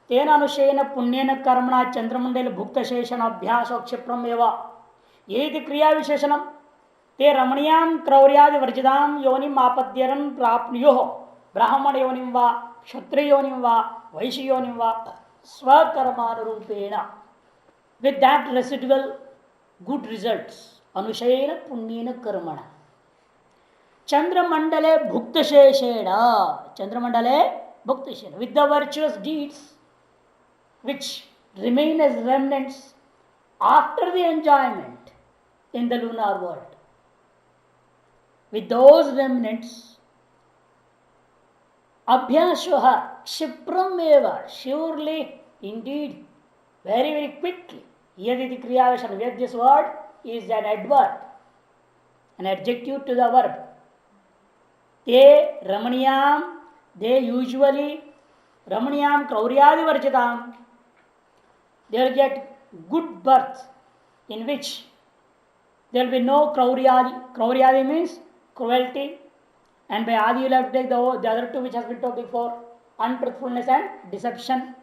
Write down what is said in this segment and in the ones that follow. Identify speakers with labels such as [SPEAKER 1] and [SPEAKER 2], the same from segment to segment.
[SPEAKER 1] तेन अनुशयन पुण्यन कर्मणा चंद्रमंडल भुक्त शेषण अभ्यास क्षिप्रम एवं ये क्रिया विशेषण ते रमणीयां क्रौर्यादि वर्जितां योनिम आपद्यरन प्राप्नुयो ब्राह्मण योनिम वा क्षत्रिय योनिम वा वैश्य योनिम वा स्वकर्मानुरूपेण with that residual good results अनुशयन पुण्यन कर्मण चंद्रमंडले भुक्त शेषेण चंद्रमंडले भुक्त शेषेण with the virtuous deeds which remain as remnants after the enjoyment in the lunar world. With those remnants, abhyasha kshipram eva, surely, indeed, very, very quickly. Yaditi kriyavashan, where this word is an adverb, an adjective to the verb. Te ramaniyam, they usually, ramaniyam krauryadi varchitam, they will get good birth in which there will be no krauryadi. Krauryadi means cruelty, and by adi you will have to take the other two which has been told before, untruthfulness and deception.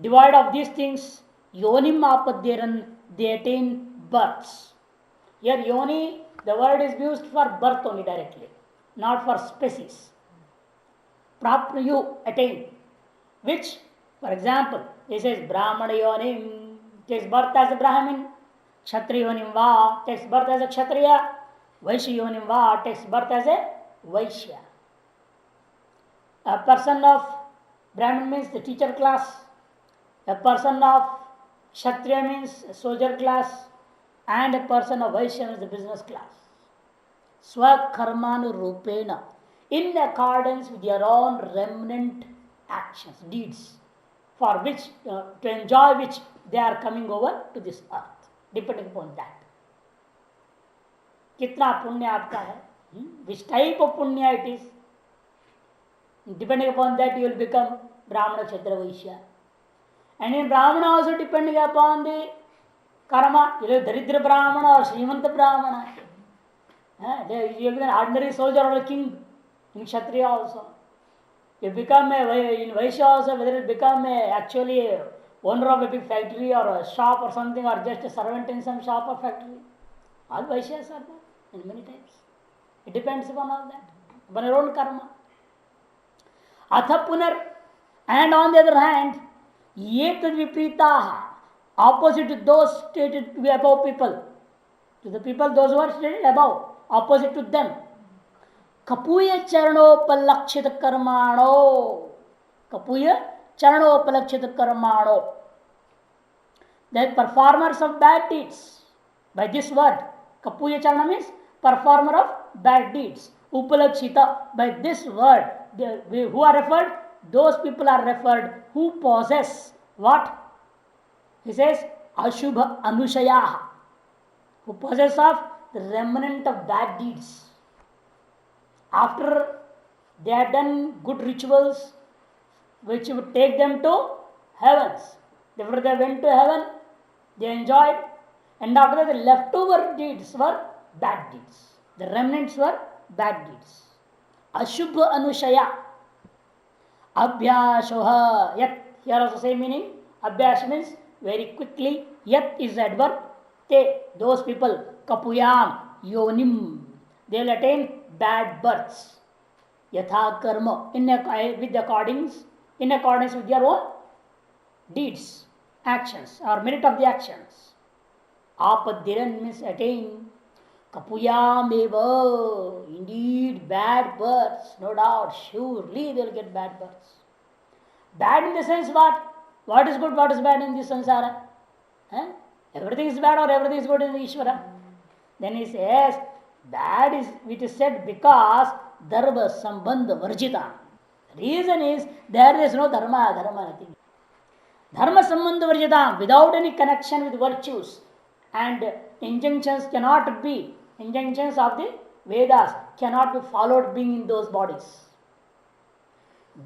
[SPEAKER 1] Devoid of these things, yonim apadyaran, they attain births. Here yoni, the word is used for birth only directly, not for species. Prapnu, attain, which, for example, he says Brahmana yonim, takes birth as a Brahmin, Kshatriya yonim va, takes birth as a Kshatriya, Vaishya yonim va, takes birth as a Vaishya. A person of Brahmin means the teacher class, a person of Kshatriya means soldier class, and a person of Vaishya means the business class. Swakarmanu rupena, in accordance with your own remnant actions, deeds, for which, to enjoy which they are coming over to this earth, depending upon that. कितना पुण्य आपका है, which type of punya it is, depending upon that you will become Brahmana, Kshatriya, Vaishya. And in Brahmana also depending upon the karma, you will be Daridra Brahmana or Srimanta Brahmana. You will be an ordinary soldier or a king in Kshatriya also. You become in Vaishya also, whether it become actually owner of a big factory or a shop or something, or just a servant in some shop or factory. All Vaishyas are there in many types. It depends upon all that, upon your own karma. Atha punar, and on the other hand, ye tad vipritaha, opposite to those stated to be above people, to the people those who are stated above, opposite to them. कपूय चरणोपलक्षित कर्माणो, कपूय चरणोपलक्षित कर्माणो, the performers of bad deeds. By this word, kapuya charana means performer of bad deeds. Upalakshita, by this word, who are referred? Those people are referred who possess what? He says ashubha anushaya, who possess of the remnant of bad deeds. After they have done good rituals which would take them to heavens, therefore they went to heaven, they enjoyed, and after that the leftover deeds were bad deeds, the remnants were bad deeds. Ashubha anushaya, abhyashoha, yat, here also same meaning. Abhyas means very quickly, yat is adverb. Te, those people, kapuyam, yonim, they will attain bad births. Yatha karma, in accordance with your own deeds, actions, or merit of the actions. Apadhiran means attain. Kapuyam eva, indeed bad births, no doubt, surely they will get bad births. Bad in the sense what? What is good, what is bad in this samsara? Everything is bad or everything is good in the Ishvara? Then he says, bad is, it is said because dharma sambandha varjita. Reason is there is no dharma, nothing. Dharma sambandha varjita, without any connection with virtues, and injunctions cannot be, injunctions of the Vedas cannot be followed being in those bodies.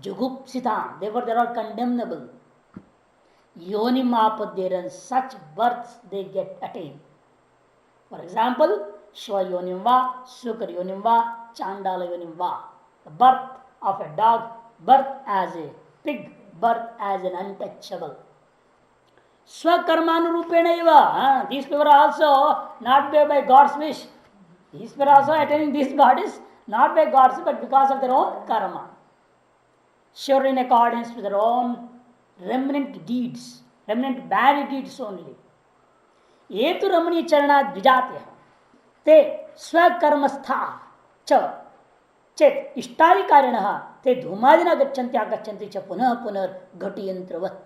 [SPEAKER 1] Jugupsita, therefore they are condemnable. Yonim apadyaran, such births they get attained. For example, Shva yonim va, Sukar yonim va, Chandala yonim va. The birth of a dog, birth as a pig, birth as an untouchable. Swakarmanurupena eva. These people are also not by God's wish. These people are also attaining these bodies not by God's wish but because of their own karma. Sure, in accordance with their own remnant deeds, remnant bad deeds only. Etu ramani charana dvijatya. Te स्वकर्मस्था च चेत इष्टादि कारिणः ते धूमादिना गच्छन्ति आगच्छन्ति च पुनः पुनः घटियंत्रवत्.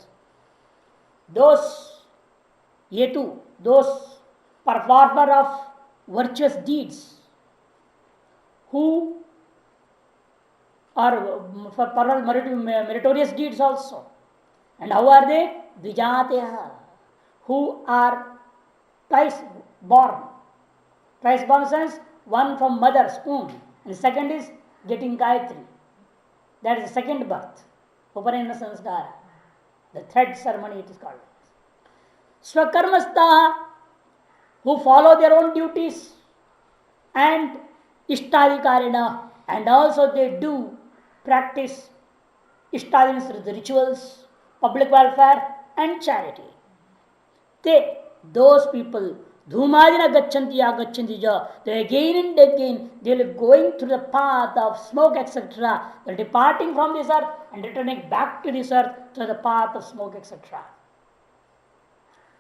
[SPEAKER 1] Those performer of virtuous deeds who are for meritorious deeds also, and how are they? Dvijatya, who are twice born. Twice born sense, one from mother's womb, and the second is getting Gayatri. That is the second birth. Upanayana Sanskara. The thread ceremony it is called. Swakarmastha, who follow their own duties, and Ishtadikarina, and also they do practice Ishtadins, the rituals, public welfare, and charity. Those people, Dhumadina Gachanti Agachanti Ja, they again and again they will going through the path of smoke, etc. They are departing from this earth and returning back to this earth through the path of smoke, etc.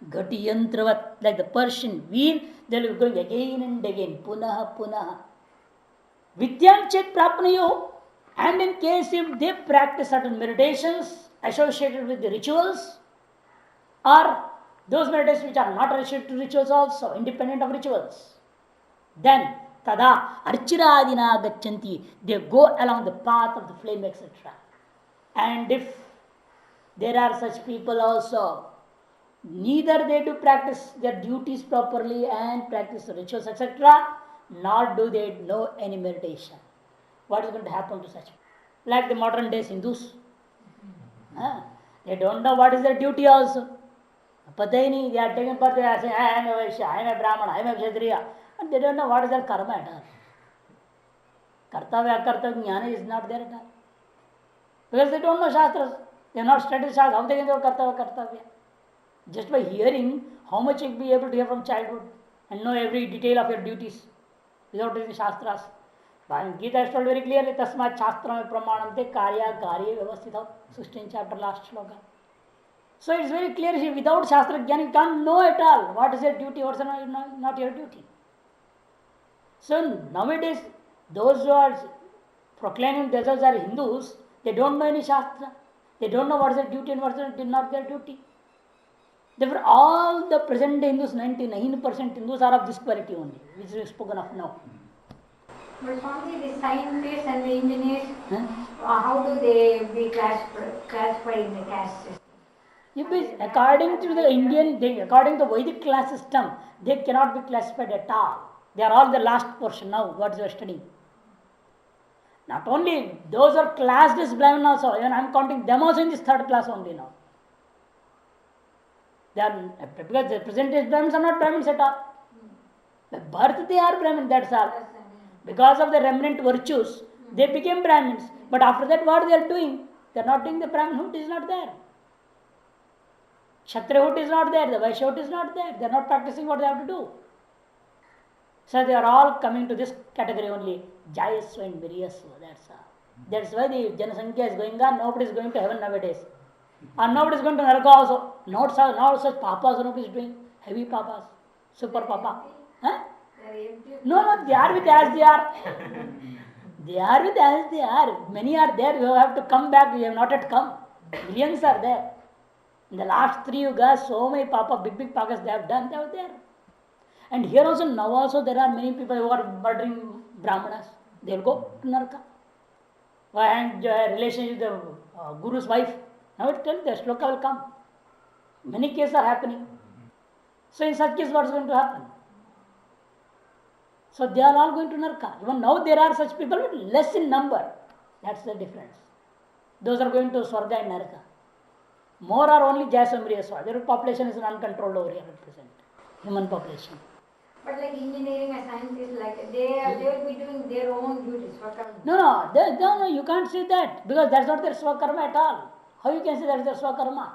[SPEAKER 1] Gati yantravat, like the Persian wheel, they will be going again and again, punaha punaha. Vidyam chet prapnayo, and in case if they practice certain meditations associated with the rituals, or those meditations which are not related to rituals also, independent of rituals, then tada archiradina gachanti, they go along the path of the flame, etc. And if there are such people also, neither they do practice their duties properly and practice the rituals, etc., nor do they know any meditation. What is going to happen to such people? Like the modern day Hindus. They don't know what is their duty also. Pata hi nahi, they are taking birth, they are saying, I am a Vaishya, I am a Brahmana, I am a Kshatriya. And they don't know what is their karma at all. Kartavya, akartavya, jnana is not there at all. Because they don't know Shastras. They have not studied Shastras. How they can know kartavya, kartavya? Just by hearing, how much you will be able to hear from childhood and know every detail of your duties without reading Shastras. But Gita has told very clearly, Tasmat Shastram Pramanante Karya Karya Vyavasthita, 16th chapter, last shloka. So it is very clear here, without Shastra Jnana, you can't know at all what is your duty, what is not your duty. So nowadays, those who are proclaiming themselves are Hindus, they don't know any Shastra. They don't know what is their duty and what is not their duty. Therefore, all the present day Hindus, 99% Hindus are of this quality only, which is spoken of now.
[SPEAKER 2] But only the scientists and the engineers, how do they be classified in the caste system?
[SPEAKER 1] According to the Indian, according to the Vedic class system, they cannot be classified at all. They are all the last portion now, what you are studying. Not only those are classed as Brahmin also, even I am counting them also in this third class only now. They are, because the present day Brahmins are not Brahmins at all. By birth they are Brahmins, that's all. Because of the remnant virtues, they became Brahmins. But after that, what they are doing? They are not doing the Brahmanhood, is not there. Kshatriyahood is not there, the Vaishyahood is not there. They are not practicing what they have to do. So they are all coming to this category only. Jayasva and Viryasva, that's all. That's why the Janasankhya is going on, nobody is going to heaven nowadays. And nobody is going to Naraka also. Not such papas nobody is doing. Heavy papas. Super papa. Huh? No, they are with as they are. They are with as they are. Many are there. You have to come back. You have not yet come. Millions are there. In the last 3 yugas, so many big papas they have done. They are there. And here also, now also, there are many people who are murdering Brahmanas. They will go to Naraka. And relationship with the Guru's wife. Now it tells the shloka will come. Many cases are happening. So in such case, what is going to happen? So they are all going to Naraka. Even now there are such people, but less in number. That's the difference. Those are going to Swarga and Naraka. More are only Jayaswamriyaswa. Their population is uncontrolled over here at present. Human population.
[SPEAKER 2] But like engineering and scientists, like they will be doing their own duties.
[SPEAKER 1] No, you can't say that because that's not their swakarma at all. How you can say that is a swakarma?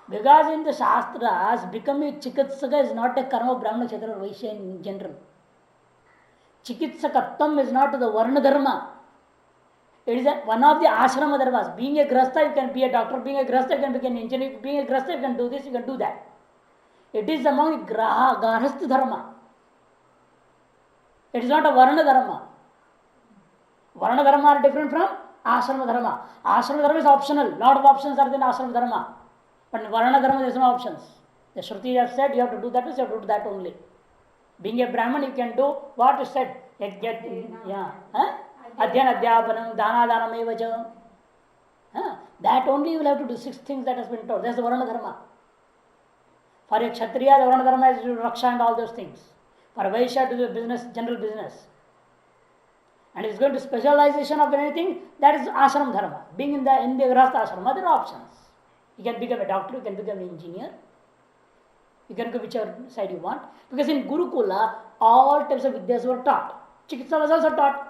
[SPEAKER 1] Because in the Shastras, becoming Chikitsaka is not a karma of Brahmana, Kshatriya, or Vaishya in general. Chikitsakatvam is not the Varna Dharma. It is one of the ashrama dharmas. Being a grasta, you can be a doctor. Being a grasta, you can become an engineer. Being a grasta, you can do this, you can do that. It is among the garhastha dharma. It is not a varna dharma. Varna dharma are different from ashrama dharma. Ashrama dharma is optional. Lot of options are in ashrama dharma. But in varna dharma, there is no options. The Shruti has said you have to do that, you have to do that only. Being a Brahman, you can do what is said. Yeah. Adhyana Adhyapanam, Dana Danam Evacha. That only you will have to do 6 things that has been told. That's the Varna Dharma. For a Kshatriya, the Varna Dharma is to do Raksha and all those things. For a Vaishya, to do business, general business. And it's going to specialization of anything, that is Ashram Dharma. Being in the Grahastha Ashrama, there are options. You can become a doctor, you can become an engineer. You can go whichever side you want. Because in Gurukula, all types of vidyas were taught. Chikitsa was also taught.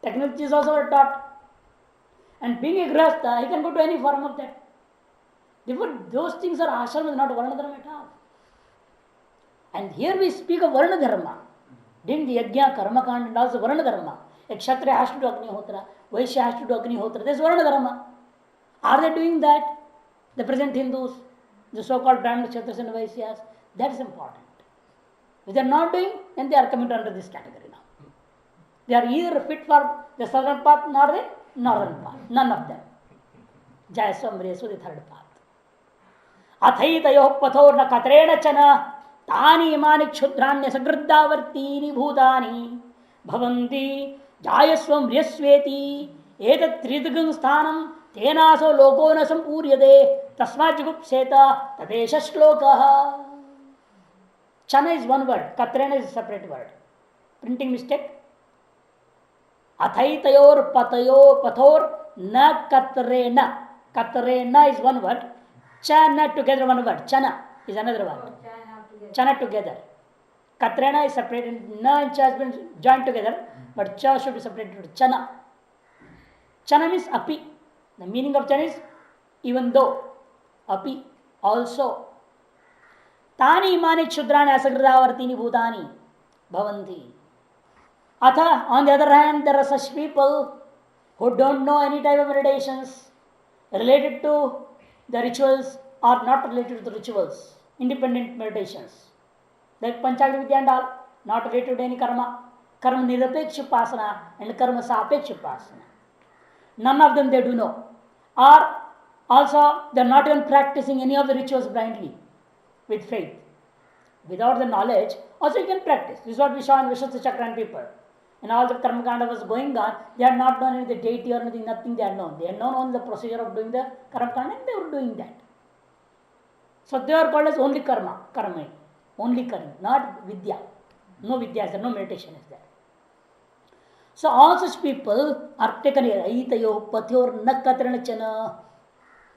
[SPEAKER 1] Technologies also were taught. And being a grahastha, he can go to any form of that. Therefore, those things are ashrama, not varna dharma at all. And here we speak of varna dharma. Doing the yajna, karma kanda, and also varna dharma. A kshatriya has to do agnihotra, vaishya has to do agnihotra. This is varna dharma. Are they doing that? The present Hindus, the so-called Brahmins, Kshatriyas and Vaishyas, that is important. If they are not doing, then they are coming under this category now. They are either fit for the southern path nor the northern path. None of them. Jayaswamresu, the third path. Athaitayo pathorna katrena chana tani imani kshudranya sagriddhavartini bhutani bhavanti jayaswamryasveti etat tridgang sthanam tenaso loko na sampuryade tasma jugupseta tadesha shlokaha. Chana is one word, katrena is a separate word. Printing mistake. Athaitayor patayo pathor na katrena. Katrena is one word. Chana together one word. Chana is another word. Chana together. Katrena is separated. Na and cha has been joined together, but cha should be separated. Chana. Chana means api. The meaning of chana is even though. Api also. Tani imani kshudrani asagridavartini bhutani bhavanti. Atha, on the other hand, there are such people who don't know any type of meditations related to the rituals or not related to the rituals, independent meditations. Like Panchakya Vidya and all, not related to any karma, karma nirapeksh upasana and karma sapeksh upasana. None of them they do know. Or also they are not even practicing any of the rituals blindly with faith. Without the knowledge, also you can practice. This is what we saw in Vishwasya Chakran people. And all the karma kanda was going on, they had not known any the deity or anything, nothing they had known. They had known only the procedure of doing the karma kanda and they were doing that. So they are called as only karma, only karma, not vidya. No vidya is there, no meditation is there. So all such people are taken here. Aitayo patyor nakatrana.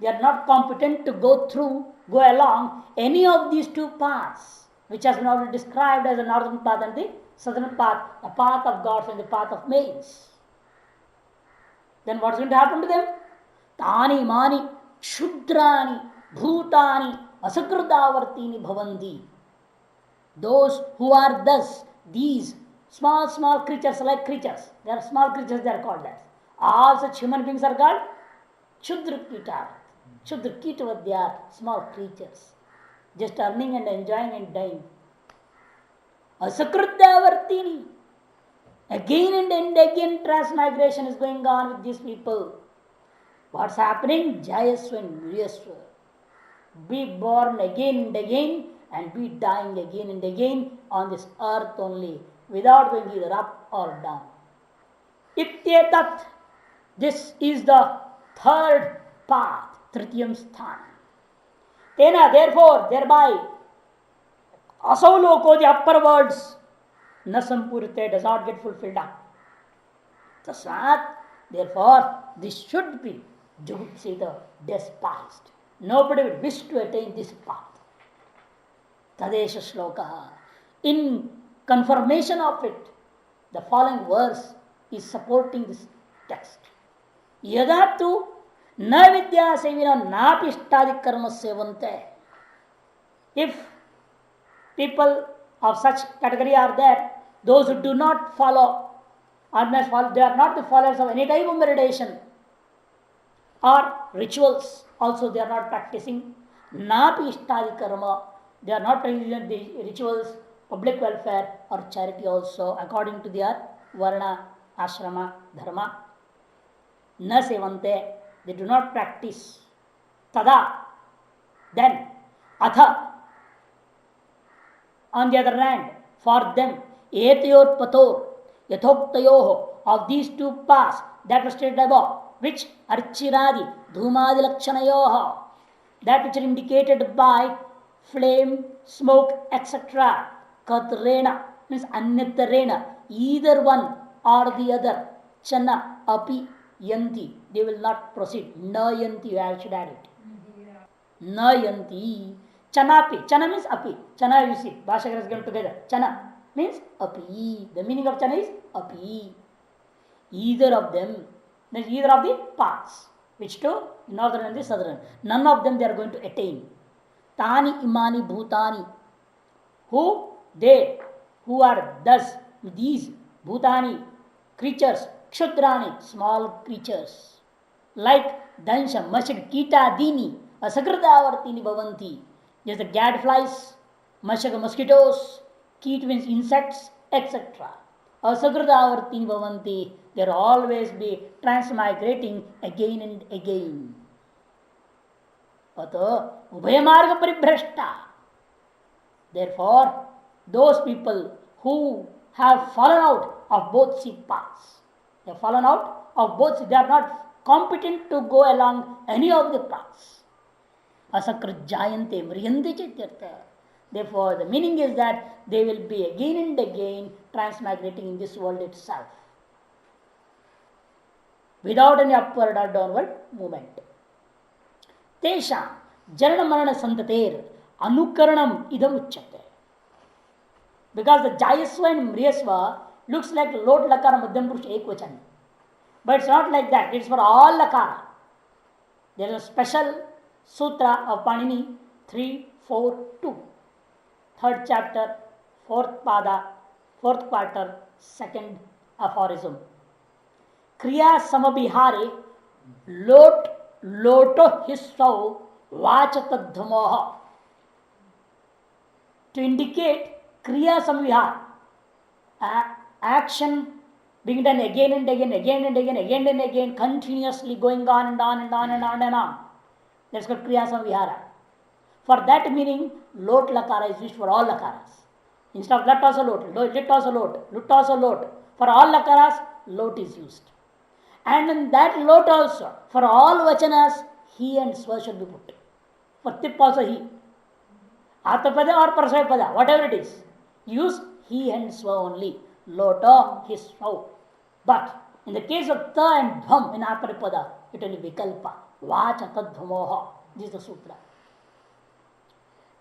[SPEAKER 1] They are not competent to go along any of these 2 paths, which has been already described as the northern path and the southern path, the path of gods and the path of males. Then what's going to happen to them? Tani mani shudrani bhutani asakridavartini bhavanti. Those who are thus, these small creatures like creatures, they are small creatures, they are called as. All such human beings are called Shudrakita. Shudrakita, they are small creatures, just earning and enjoying and dying. Asakridavartini. Again and again transmigration is going on with these people. What's happening? Jayasva and Muryasva. Be born again and again and be dying again and again on this earth only, without going either up or down. Ityetat. This is the third path, Tritiyam Sthan. Tena, therefore, thereby, asau loko, the upper worlds, na sampurite, does not get fulfilled up. Tasmat, therefore, this should be jugupsita, despised. Nobody will wish to attain this path. Tadesha shloka. In confirmation of it, the following verse is supporting this text. Yadatu न विद्या सेविना नापिष्टादि कर्म सेवन्ते. If people of such category are there, those who do not follow, or they are not the followers of any type of meditation or rituals, also they are not practicing. Napi ishtadi karma, they are not practicing the rituals, public welfare or charity also according to their varna, ashrama, dharma. Na sevante, they do not practice. Tada, then, atha, on the other hand, for them, etayor pator, yathoktayoho, of these two paths that was stated above, which archiradi, dhumadi lakshanayoha, that which are indicated by flame, smoke, etc. Katrena means anyatarena, either one or the other. Chana, api, yanti, they will not proceed. Na yanti, I should add it. Na yanti. Chanapi, chana means api. Chana you see, Bhashakara is given together. Chana means api. The meaning of chana is api. Either of them, means either of the paths. Which two? Northern and the southern. None of them they are going to attain. Tani imani bhutani. Who? They who are thus these bhutani creatures, kshudrani, small creatures, like dansha, mashak, kita, dini, asakೃತಾವರ್ತಿನಿ bhavanti. Just the gadflies, mashak, mosquitoes, keet means insects, etc. Asakೃತಾವರ್ತಿನಿ bhavanti. They will always be transmigrating again and again. Ato ubhayamarga paribhrashta. Therefore, those people who have fallen out of both sea paths, they have fallen out of both, they are not competent to go along any of the paths. Asakrit jayante mriyante chityartha. Therefore, the meaning is that they will be again and again transmigrating in this world itself, without any upward or downward movement. Tesha janana marana santater anukaranam idam uchyate. Because the Jayasva and Mriyasva looks like Lot Lakara Madhyam Purush Ekvachan. But it's not like that. It's for all Lakara. There is a special sutra of Panini 342. Third chapter, fourth pada, fourth quarter, second aphorism. Kriya samabihare lot loto hissau vachatadhamoha. To indicate Kriya samvihar, action being done again and again, again and again, again and again, continuously going on and on and on and on and on. That's called Kriya samvihara. For that meaning, lot lakara is used for all lakaras. Instead of lat also lot, lit also lot, lut also lot. For all lakaras, lot is used. And in that lot also, for all vachanas, he and swa should be put. For tip also he. Atapada or parasvapada, whatever it is. Use he and swa only. Lota, his swa. But in the case of ta and dhvam in aparipada, it will be vikalpa. Vacha tadhvamoha. This is the sutra.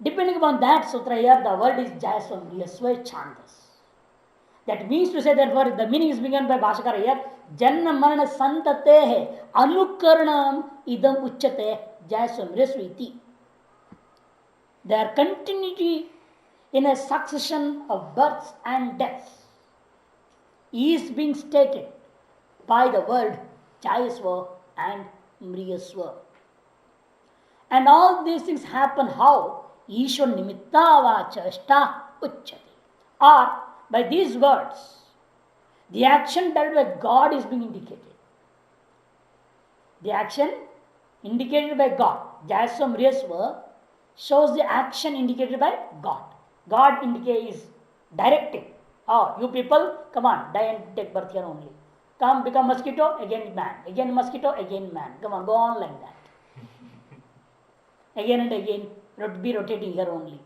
[SPEAKER 1] Depending upon that sutra here, the word is Jayasva Mriyasva Chandas. That means to say that the meaning is begun by Bhashakara here. Janna marana santatehe anukaranam idam uchyate Jayasva Mriyasva iti. Their continuity in a succession of births and deaths is being stated by the word Jayasva and Mriyasva. And all these things happen how? Ishwar nimitta vachashta uchyate. Or by these words, the action done by God is being indicated. The action indicated by God, Jayasva Mriyasva, shows the action indicated by God. God is directing. Oh, you people, come on, die and take birth here only. Come, become mosquito, again man. Again mosquito, again man. Come on, go on like that. Again and again, be rotating here only.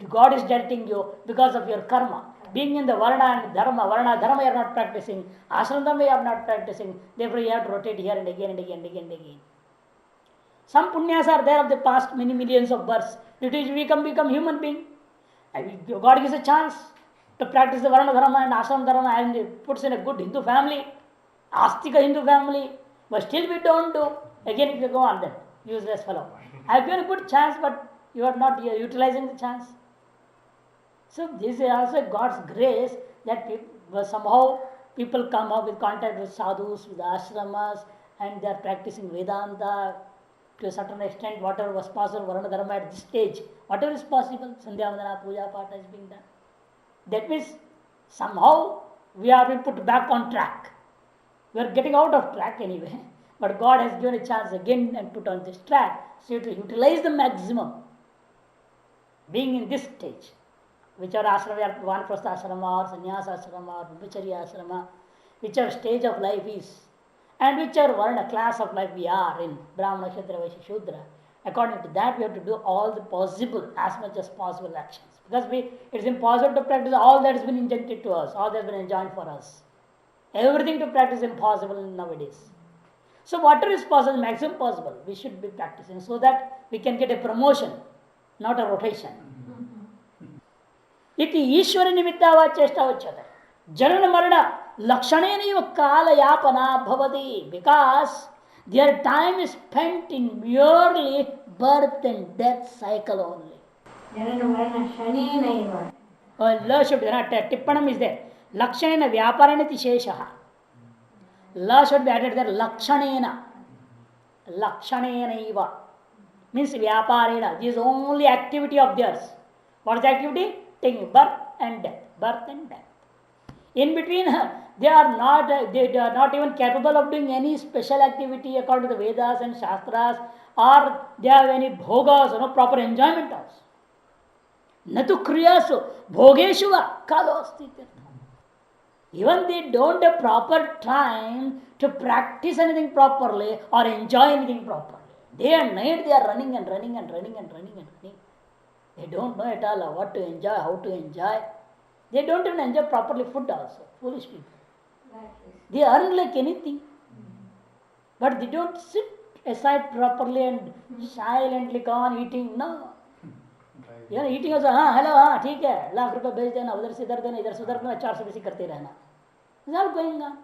[SPEAKER 1] God is directing you because of your karma. Being in the varna dharma you are not practicing, ashram dharma you are not practicing, therefore you have to rotate here and again and again and again and again. Some punyas are there of the past many millions of births, due to which we become human being. God gives a chance to practice the varna dharma and ashram dharma and puts in a good Hindu family, astika Hindu family, but still we don't do. Again, if you go on, then useless fellow. I've given a good chance, but you are not utilizing the chance. So this is also God's grace that somehow people come up with contact with sadhus, with ashramas, and they are practicing Vedanta to a certain extent. Whatever was possible, Varana Dharma at this stage, whatever is possible, Sandhya Vandana, Puja Pata is being done. That means somehow we are being put back on track. We are getting out of track anyway, but God has given a chance again and put on this track. So you have to utilize the maximum being in this stage. Whichever ashrama, vanaprastha ashrama or sannyasa ashrama or brahmacharya ashrama, whichever stage of life is, and whichever varna class of life we are in, Brahmana, Kshatriya, Vaishya, Shudra, according to that we have to do all the possible, as much as possible actions. Because it's impossible to practice all that has been injected to us, all that has been enjoined for us. Everything to practice is impossible nowadays. So whatever is possible, maximum possible, we should be practicing so that we can get a promotion, not a rotation. इति ईश्वर निमित्ता वा चेष्टा उच्यते जनन मरण लक्षणेन कालयापना भवति because there time is spent in merely birth and death cycle only
[SPEAKER 2] जनन मरण शनेनैव
[SPEAKER 1] ल शुड टिप्पणम इज देयर लक्षणेन व्यापारेण शेषः ल शुड बी एडेड देयर लक्षणेन लक्षणेनैव मीन्स व्यापारेण this only activity of there's what is activity taking birth and death, birth and death. In between, they are not even capable of doing any special activity according to the Vedas and Shastras, or they have any bhogas, proper enjoyment also. Natu kriyasu bhogeshu va kalo asti. Even they don't have proper time to practice anything properly or enjoy anything properly. Day and night they are running and running and running and running and running. They don't know at all what to enjoy, how to enjoy. They don't even enjoy properly food also. Foolish people. They earn like anything. But they don't sit aside properly and silently go on eating. No. Eating also, hello, ठीक है, लाख रुपए भेज देना, उधर से इधर देना, इधर से उधर देना, 400 बेसी करते रहना. It's all going on.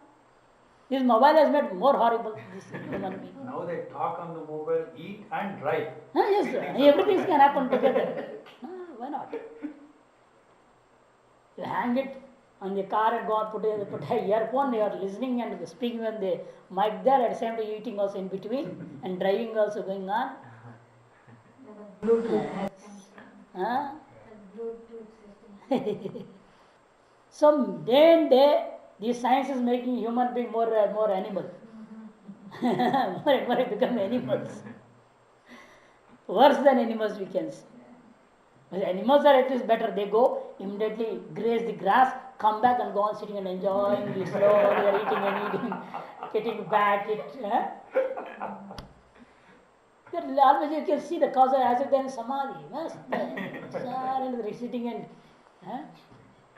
[SPEAKER 1] This mobile has made more horrible this human being.
[SPEAKER 3] Now they talk on the mobile, eat and drive.
[SPEAKER 1] Yes, everything can happen together. Why not? You hang it on the car and go and put a earphone, you are listening and speaking on the mic there, at the same time eating also in between and driving also going on.
[SPEAKER 2] Bluetooth has
[SPEAKER 1] Huh?
[SPEAKER 2] Bluetooth system.
[SPEAKER 1] So day and day, this science is making human being more animal. more and more become animals. Worse than animals we can say. But animals are at least better. They go, immediately graze the grass, come back and go on sitting and enjoying the slowly they are eating and eating, getting back. Always you can see the cause as if they are in samadhi. They're sitting and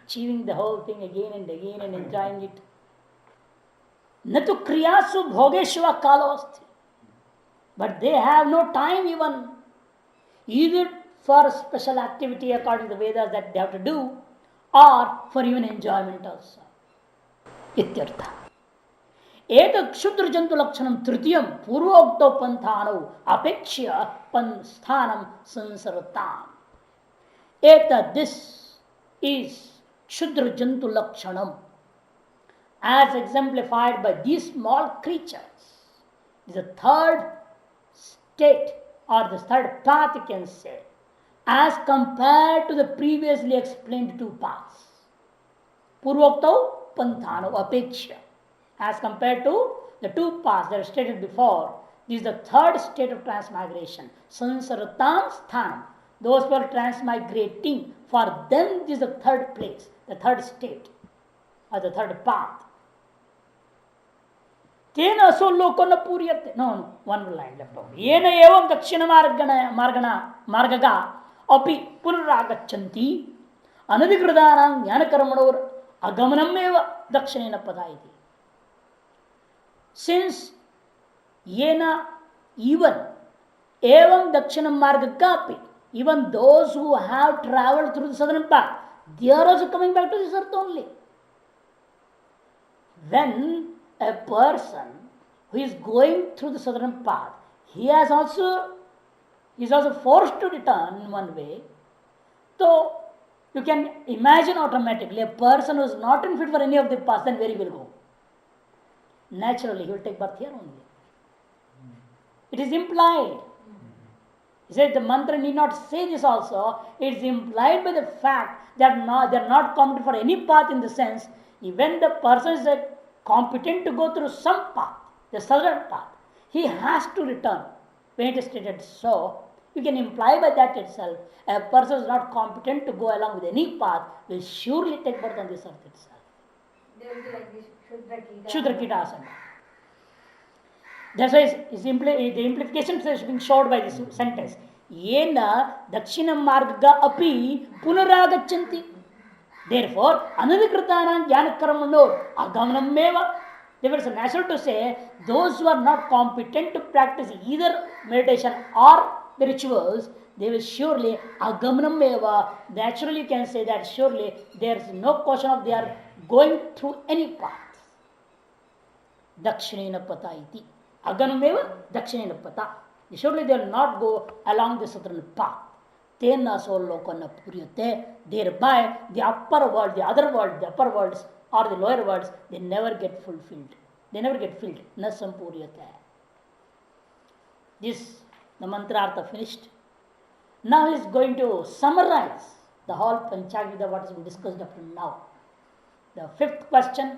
[SPEAKER 1] achieving the whole thing again and again and enjoying it. Natu kriyasu bhogeshva kalosti. But they have no time even either for special activity according to the Vedas that they have to do, or for even enjoyment also. Ityartha. Etat Shudra Jantu Lakshanam Tritiyam Purvokto Panthano Apekshya Pansthanam Sansaratam. Etat, this is Shudra Jantu Lakshanam, as exemplified by these small creatures. Is the third state or the third path, you can say, as compared to the previously explained two paths. Purvokto Panthano Apeksha. As compared to the two paths that are stated before, this is the third state of transmigration. Sansaratam Sthanam. Those who are transmigrating, for them this is the third place, the third state, or the third path. Tena so loko na puriyate. No, one line left over. Yena evam dakshina margaga api punaragachanti anadikritanam jnanakarmanor agamanam eva dakshinena padayati. Since yena even evam dakshinam margaga, even those who have traveled through the southern path, they are also coming back to this earth only. When a person who is going through the southern path, he is also forced to return in one way. So you can imagine automatically a person who is not in fit for any of the paths, then where he will go? Naturally, he will take birth here only. It is implied. He said the mantra need not say this also. It is implied by the fact that they are not competent for any path, in the sense, when the person is competent to go through some path, the southern path, he has to return. When it is stated so, you can imply by that itself, a person is not competent to go along with any path, will surely take birth on this earth itself.
[SPEAKER 2] They will be like this
[SPEAKER 1] Shudra Kitasana. That's why the implication is being showed by this sentence. Yena Dakshina Marga api punaragachanti. Therefore, anadikritanam jnanakarmano agamanam meva. Therefore, it's natural to say those who are not competent to practice either meditation or the rituals, they will surely agamanam meva. Naturally, you can say that surely there is no question of they are going through any path. Dakshinena pata iti. Aganameva dakshinena pata. Surely they will not go along the southern path. Tena solokana puryate. Thereby the upper world, the other world, the upper worlds or the lower worlds, they never get fulfilled. They never get filled. Na sampuryate. This, the mantrartha finished. Now he is going to summarize the whole Panchagvida, what has been discussed up to now. The fifth question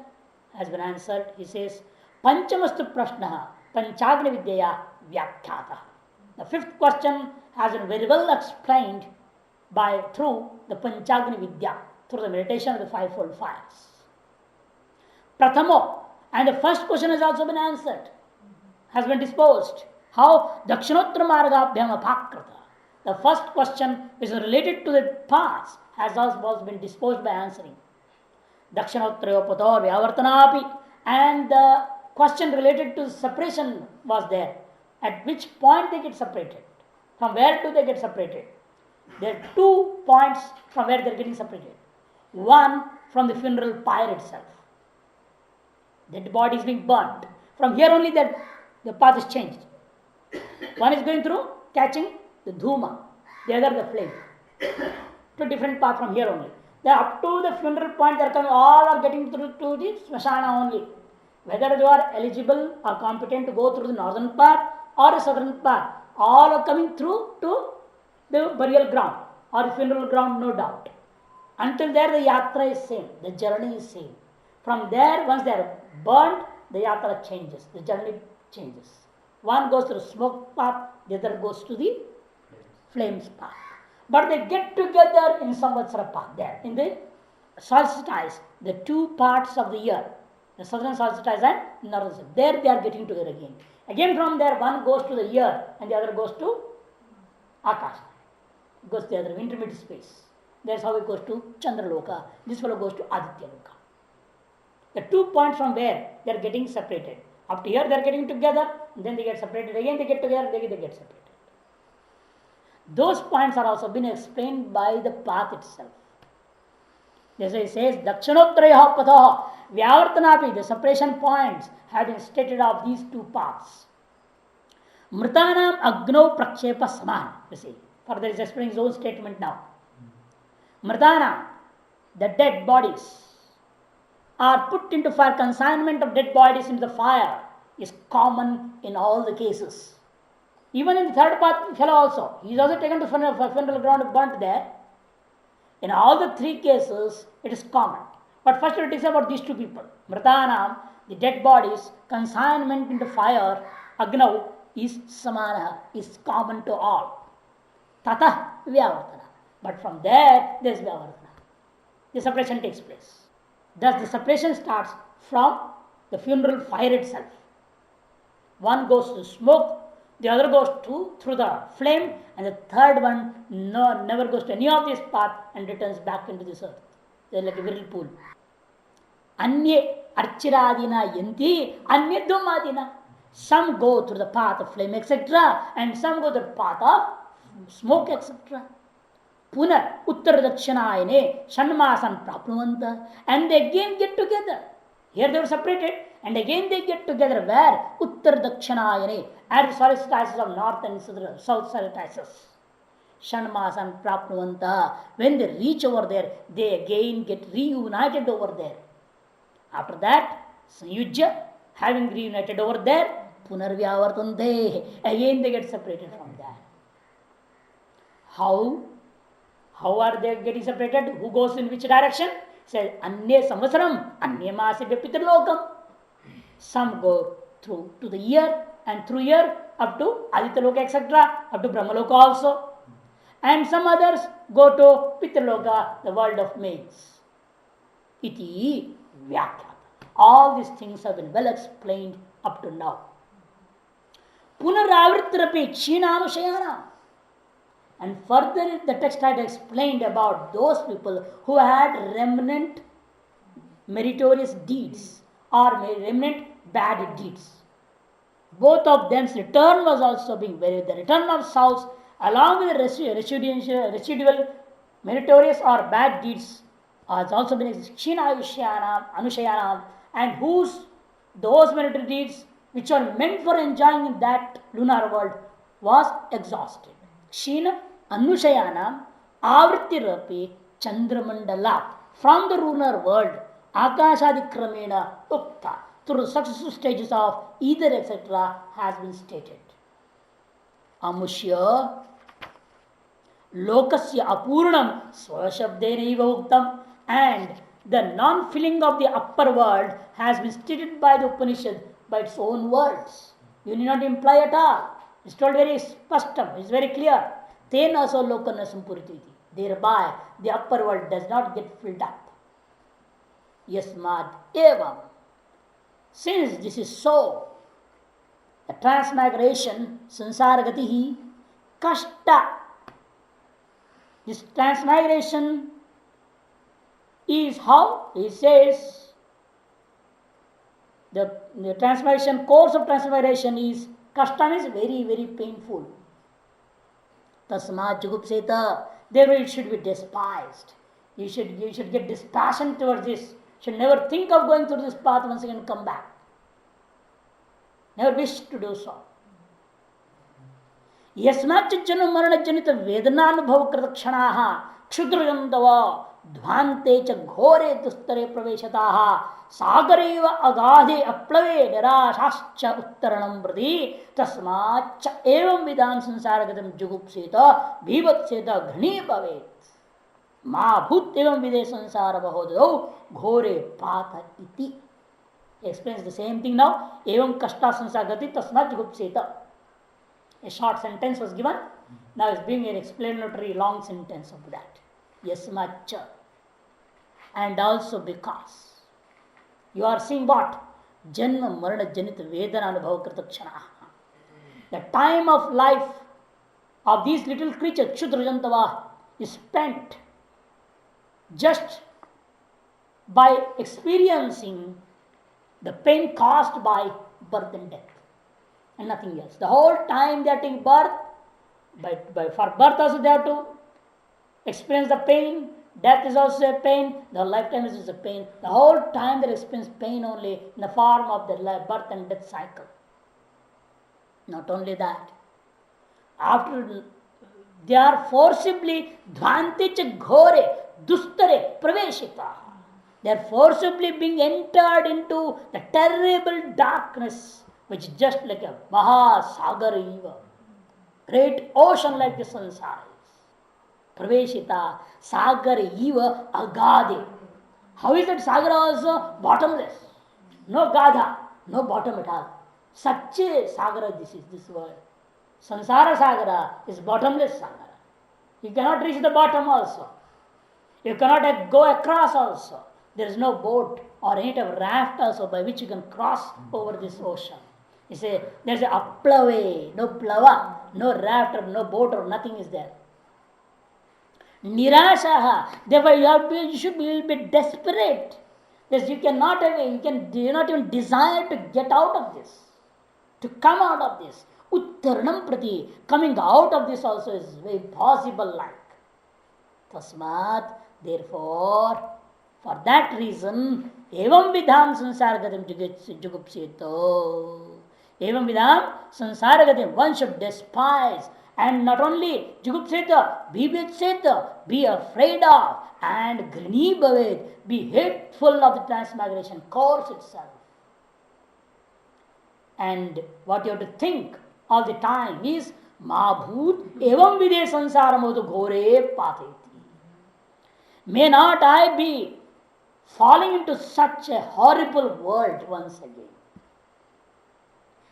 [SPEAKER 1] has been answered. He says, Panchamastu Prashnaha Panchagni Vidya Vyakhyata. The fifth question has been very well explained through the Panchagni Vidya, through the meditation of the fivefold fires. Prathamo, and the first question has also been answered, has been disposed. How? Dakshinottara Margabhyam Apakrata. The first question is related to the past, has also been disposed by answering. Dakshinottarayopato Vyavartanapi, and the question related to separation was there. At which point they get separated? From where do they get separated? There are 2 points from where they are getting separated. One, from the funeral pyre itself. Dead body is being burnt. From here only the path is changed. One is going through catching the dhuma, the other the flame. 2 different paths from here only. They up to the funeral point, they are coming, all are getting through to the smashana only. Whether you are eligible or competent to go through the northern path or the southern path, all are coming through to the burial ground or the funeral ground, no doubt. Until there, the yatra is same, the journey is same. From there, once they are burnt, the yatra changes, the journey changes. One goes to the smoke path, the other goes to the flames path. But they get together in Samvatsara path there, in the solstice, the 2 parts of the year, the southern solstice and northern solstice. There they are getting together again. Again from there, one goes to the year and the other goes to Akash. Goes to the other intermediate space. That's how it goes to Chandraloka. This fellow goes to Aditya Loka. The 2 points from where they are getting separated. Up to here they are getting together, then they get separated. Again they get together, they get separated. Those points are also been explained by the path itself. As it says, Dakshinottarayaha Pathaha Vyavartanapi, the separation points have been stated of these 2 paths. Mritanam Agno Prakshepa Saman. You see, further is explaining his own statement now. Mritana, the dead bodies, are put into fire. Consignment of dead bodies into the fire is common in all the cases. Even in the third path fellow also, he is also taken to funeral ground and burnt there. In all the 3 cases, it is common. But first it is about these 2 people. Mritanam, the dead bodies, consignment into fire, Agnav, is samana, is common to all. Tata Vyavartana. But from there is Vyavartana. The separation takes place. Thus the separation starts from the funeral fire itself. One goes to smoke, the other goes through the flame, and the third one never goes to any of this path and returns back into this earth. They are like a whirlpool. Anye archiradina yanti, anye dhumadina. Some go through the path of flame, etc., and some go through the path of smoke, etc. Punar Uttar Dakshinayane Shanmasan Prapnuvanta, and they again get together. Here they were separated, And again they get together where? Uttar Dakshinayane, at the solstices of north and south solstices. Shanmasan Prapnuvanta. When they reach over there, they again get reunited over there. After that, Sanyujya, having reunited over there, Punarvyavartante. Again they get separated from that. How? How are they getting separated? Who goes in which direction? Says Anye Samvasaram, Anye Masi Pitralokam. Some go through to the year and through year up to Aditaloka, etc., up to Brahmaloka also. And some others go to Pitraloka, the world of males. Iti Vyakhyata. All these things have been well explained up to now. Punaravritrapi Kshinamashayana. And further, the text had explained about those people who had remnant meritorious deeds or remnant bad deeds. Both of them's return was also being very, the return of souls along with the residual meritorious or bad deeds has also been Kshina Anushayanam, and whose those meritorious deeds which are meant for enjoying in that lunar world was exhausted. Kshina Anushayanam Avrittirapi Chandramandala, from the lunar world Akashadikramena Ukta, through successive stages of either etc. has been stated. Amushya Lokasya Apurnam Swashabdenaiva Uktam, and the non-filling of the upper world has been stated by the Upanishad by its own words. You need not imply at all. It's told very spashtam, it's very clear. Tena so lokana sampuriti. Thereby the upper world does not get filled up. Yasmad evam. Since this is so, the transmigration, sansaragatihi, kashta. This transmigration is how? He says, the transmigration, course of transmigration is, kashtam is very, very painful. Tasmat jugupseta, therefore it should be despised. You should get dispassion towards this. You should never think of going through this path once again and come back. Never wish to do so. Yasmachajjana marana janita vedananubhava kratakshanah kshudrayandava dhvante cha ghore dustare praveshataha sagareva agade aplave nirashascha uttaranam vrati tasmacha evam vidam sansaragatam jugupseta bhivatseta ghani bhavet ma bhut evam vide sansara bahodau ghore patha iti. He explains the same thing now. Evam kashta sansaragati tasmat jugupseta. A short sentence was given. Now it's being an explanatory long sentence of that. Yasmacha. And also because you are seeing what? Janma marana janita vedana anubhava kritakshana. The time of life of these little creatures, Kshudrajantava, is spent just by experiencing the pain caused by birth and death. And nothing else. The whole time they are taking birth, for birth also they have to experience the pain. Death is also a pain. The lifetime is a pain. The whole time they experience pain only in the form of the birth and death cycle. Not only that, after they are forcibly dhvanticha ghore dustare praveshita. They are forcibly being entered into the terrible darkness, which is just like a Mahasagara, great ocean like the sansara. Praveshita, Sagara eva agade. How is that Sagara also? Bottomless. No Gadha, no bottom at all. Such a Sagara this is, this world. Sansara Sagara is bottomless Sagara. You cannot reach the bottom also. You cannot go across also. There is no boat or any type of raft also by which you can cross over this ocean. You say there is a aplave, no plava, no raft or no boat or nothing is there. Nirashaha, therefore you should be a little bit desperate. Yes, you do not even desire to get out of this, to come out of this. Uttaranam prati, coming out of this also is very possible like. Tasmat, therefore, for that reason, एवं विधान संसार गतिम जुगुप्सित एवं विधान संसार गति one should despise and not only jugupseta, bibitseta, be afraid of, and grini bhavet, be hateful of the transmigration course itself. And what you have to think all the time is Mabhut evam vide sansaramodhu ghore pateti. May not I be falling into such a horrible world once again.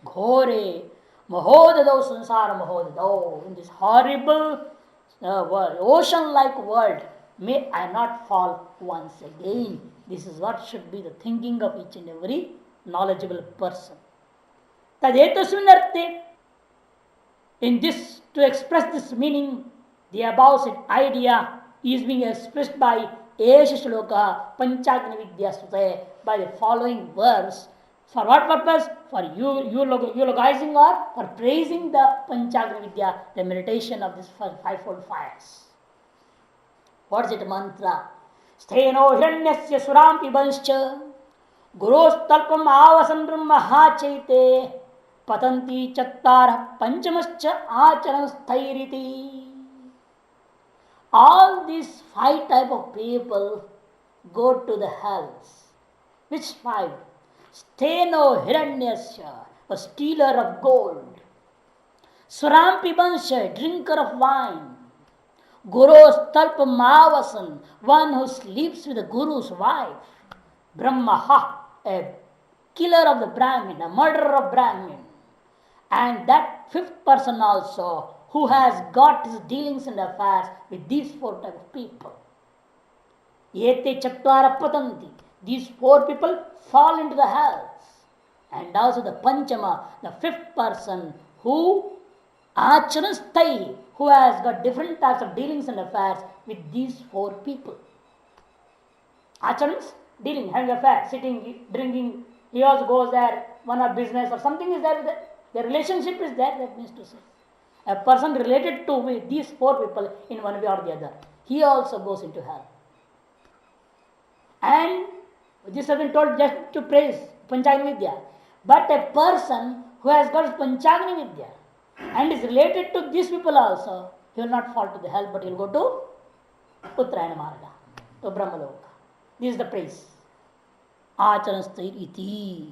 [SPEAKER 1] Ghore Mahodado sansara Mahodado, in this horrible world, ocean like world, may I not fall once again. This is what should be the thinking of each and every knowledgeable person. Tadetasminarte, in this, to express this meaning, the above said idea is being expressed by Esha Shloka Panchagni Vidya Sute by the following verse. For what purpose? For eulogizing or for praising the Panchagni Vidya, the meditation of this fivefold fires. What is it mantra? Stheno hiranyasya suram pibanscha gurostalpam avasan mahachaite patanti chattara panchamascha acharan sthairiti. All these 5 type of people go to the hells. Which 5? Steno Hiranyasya, a stealer of gold. Surampi Bansha, drinker of wine. Guru's Talpamavasan, one who sleeps with the Guru's wife. Brahmaha, a killer of the Brahmin, a murderer of Brahmin. And that 5th person also, who has got his dealings and affairs with these 4 type of people. Yete Chattara Patanti. These 4 people fall into the hells. And also the Panchama, the 5th person, who Acharanasthai, who has got different types of dealings and affairs with these 4 people. Acharans, dealing, having affairs, sitting, drinking, he also goes there, one of business or something is there with the relationship is there, that means to say. A person related to with these 4 people in one way or the other, he also goes into hell. And this has been told just to praise Panchagni Vidya. But a person who has got Panchagni Vidya and is related to these people also, he will not fall to the hell, but he will go to Uttarayana Marga, to Brahmaloka. This is the praise. Acharanasthai iti.